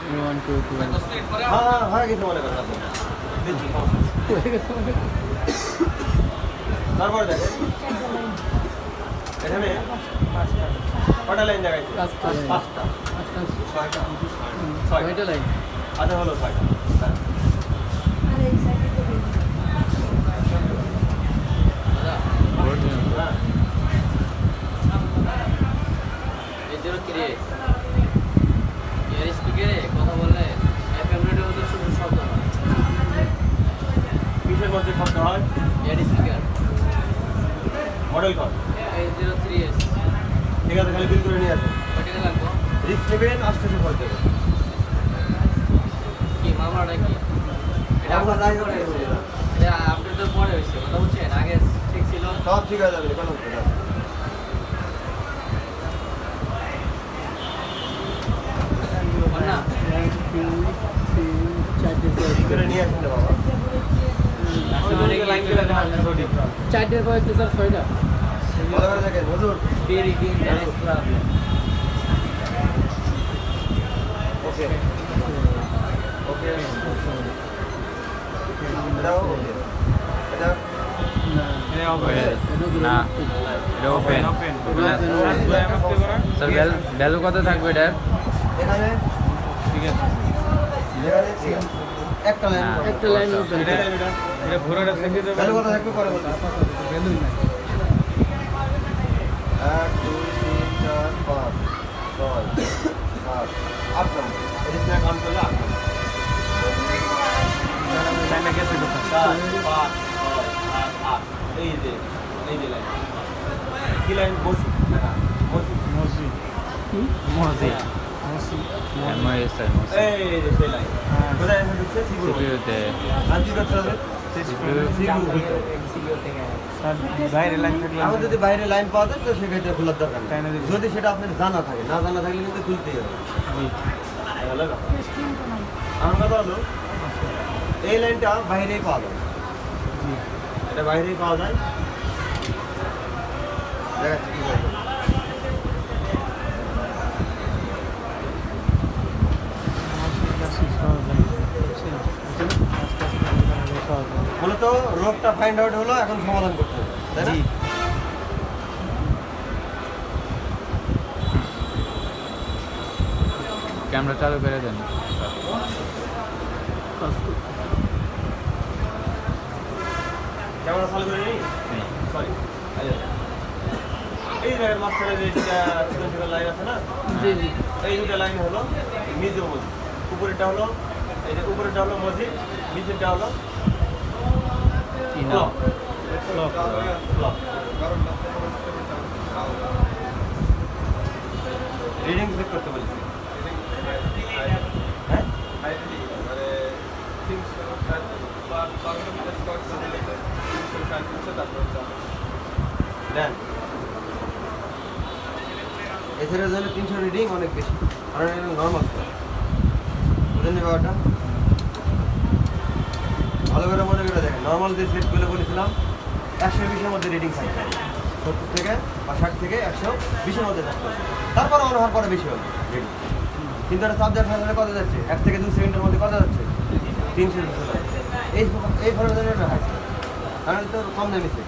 1 2 2 হ্যাঁ হয়ে গেছে মনে করেন আপনি দিচ্ছি সমস্যা হয়ে গেছে মানে তারপরে দেখেন এখানে কটা লাইন দেখাইছে পাঁচটা ছয়টা ছয়টা লাইন আচ্ছা হলো ছয়টা হ্যাঁ কথা বললে এফএম রেডিও তো শুধু শব্দ না কিসের মধ্যে শব্দ হয় এয়ার স্পিকার মডেল কর 803s ঠিক আছে খালি বিল করে নিয়ে আসেন কত টাকা লাগবে রিস্ক নেবেন আসতেছে ফল দেবে কি মামলাটা কি এটা আমরা যাই হোক এটা আপডেট তো পরে হয়েছে কথা বুঝছেন আগে ঠিক ছিল সব ঠিক হয়ে যাবে কোনো অসুবিধা নেই। না করে নিয়ে আসেন রে বাবা চারটের পরে তো স্যার ছয়টা ভালো করে দেখেন হুজুর ভেরি ডেঞ্জারাস প্রবলেম ওকে ওকে এটাও ওকে এটা না এটা ওপেন স্যার ভ্যালু কত থাকবে এটার এখানে ঠিক আছে এখানে একটা লাইন একটা লাইন ওপেন এটা ঘোরাটা সেকে দেবে ভ্যালু কত থাকবে পরে বলতে ভ্যালুই নাই 1 2 3 4 5 6 7 8 নম্বর এটা থেকে কাউন্ট করলে 8 নম্বর লাইনটা গেছে কোথায় 4 5 6 7 8 এই যে লাইন কি লাইন বসি বসি মসজিদ মসজিদ স্যার মসজিদ এই যে সেই লাইন কোথায় এসে ঢুকছে সিগুলো সিপিইউতে আর কি করতে হবে বাইরে লাইন থাকলে আমার যদি বাইরে লাইন পাওয়া যায় তো সেক্ষেত্রে খোলার দরকার নেই যদি সেটা আপনার জানা থাকে না জানা থাকলে কিন্তু খুলতেই হবে হলো ব্যাপার। আমার কথা হলো এই লাইনটা বাইরেই পাওয়া যায় এটা বাইরেই পাওয়া যায় দেখাচ্ছি কি করে। মূলত রোগটা ফাইন্ড আউট হলো এখন সমাধান করতে হবে তাই না ক্যামেরা চালু করে দেন ক্যামেরা চালু করে নিই সরি এই জায়গার মাঝখানে যে দুটা ছোট লাইন আছে না জি জি এই দুটা লাইন হলো মিজো মসজিদ উপরেরটা হলো এই যে উপরেরটা হলো মসজিদ নিচেরটা হলো ক্লক ক্লক রিডিং চেক করতে বলেছি হ্যাঁ দেন এছাড়া জন্য 300 রিডিং অনেক বেশি কারণ এটা নর্মাল বুঝলেন ব্যাপারটা ভালো করে মনে করে দেখেন নর্মাল যে সেটগুলো বলেছিলাম 120-এর মধ্যে রিডিং থাকবে 70 থেকে বা 60 থেকে 120-এর মধ্যে থাকবে তারপর মনে হওয়ার পরে বেশি হবে রিডিং কিন্তু একটা সাবজেক্ট হাসলে কত যাচ্ছে 1 থেকে 2 সেকেন্ডের মধ্যে কত যাচ্ছে 300 এই ফলের জন্য এটা হাসছে কারণ তো কম দামি সেট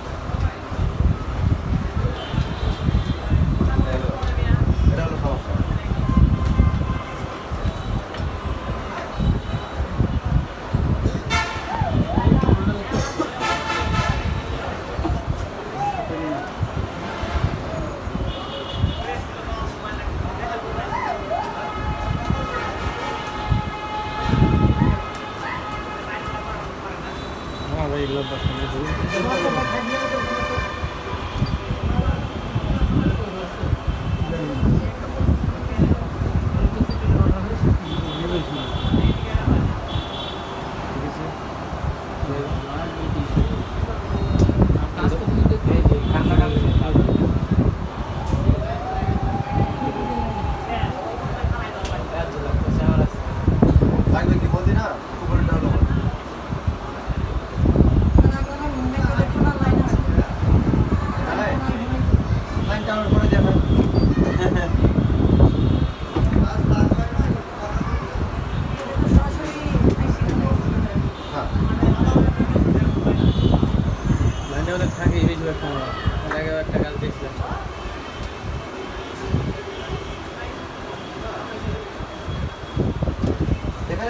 এটা হলো সমস্যা লাগবে কি বলছি না উপরেরটা হলো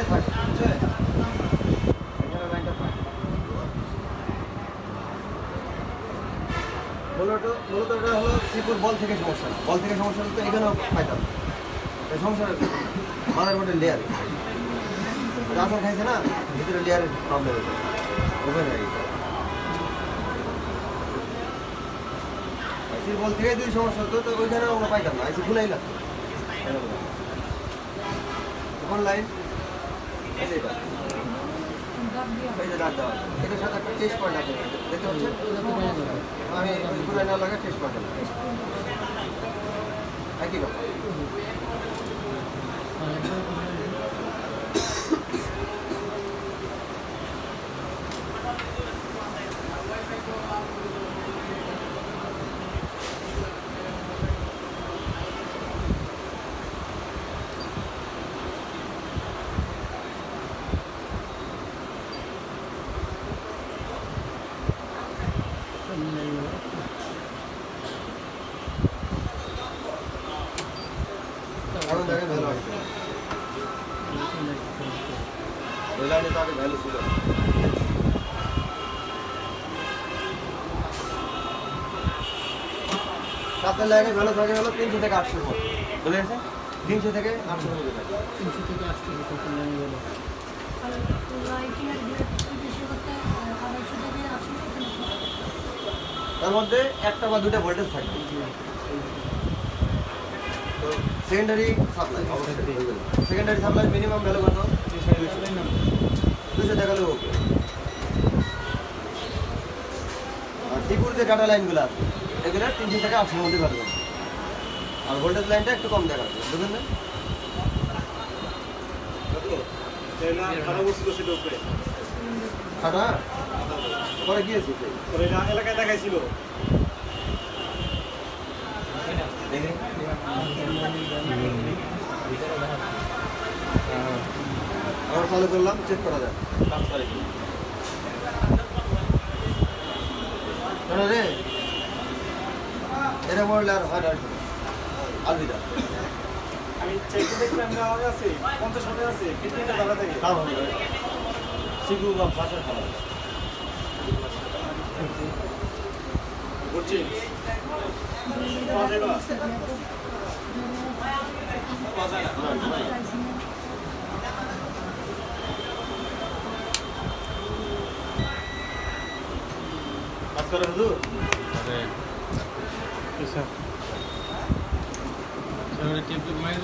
এখানে থাকে বুঝছে এখানে লাইনটা থাকে মূলত এটা হলো শ্রীপুর বল থেকে সমস্যা না বল থেকে সমস্যা হলে তো এখানেও পাইতাম এই সমস্যাটা মাদারবোর্ডের লেয়ারে রাসার খাইছে না ভিতরে লেয়ারের প্রবলেম হয়েছে ওপেন হয়ে গেছে আইসির বল থেকে যদি সমস্যা হতো তো ওইখানে আমরা পাইতাম না আইসি খুলেই লাগতো কোন লাইন এই যে এটা এই যে ডাক দেওয়া এটার সাথে একটা টেস্ট পয়েন্ট আছে দেখতে পাচ্ছেন আমি ঘুরে না লাগা টেস্ট পয়েন্ট আছে একই কথা কারণ জায়গায় ভ্যালু আসবে ওই লাইনে তো আগে ভ্যালু ছিল রাতের লাইনে ভ্যালু থাকে হলো 300 থেকে 800 এর মধ্যে বুঝে গেছে 300 থেকে 800 এর মধ্যে থাকে 300 থেকে 800 কত লাইন গেল তার মধ্যে একটা বা দুটা ভোল্টেজ থাকবে তো secondary supply secondary supply minimum value কত 200 টাকা হলে ওকে আর সিকিউর যে ডাটা লাইনগুলো আছে এগুলো 300 থেকে 800 এর মধ্যে ভ্যালু করবে আর ভোল্টেজ লাইনটা একটু কম দেখাচ্ছে বুঝলেন না খাটা পরে গিয়েছি এলাকায় দেখাইছিল আবার চালু করলাম চেক করা যায় 5 তারিখ রে এটা বললে আর হয় না আলবিদা আমি চেক দেখলাম না আছে 50 টাকা আছে 50 টাকা দাদা থেকে খাওয়া হবে সিগু বা ভাষা খাওয়া বুঝছি পাওয়া যাবে কাজ করে হুজুর আরে কিসব চলো টিপ মারি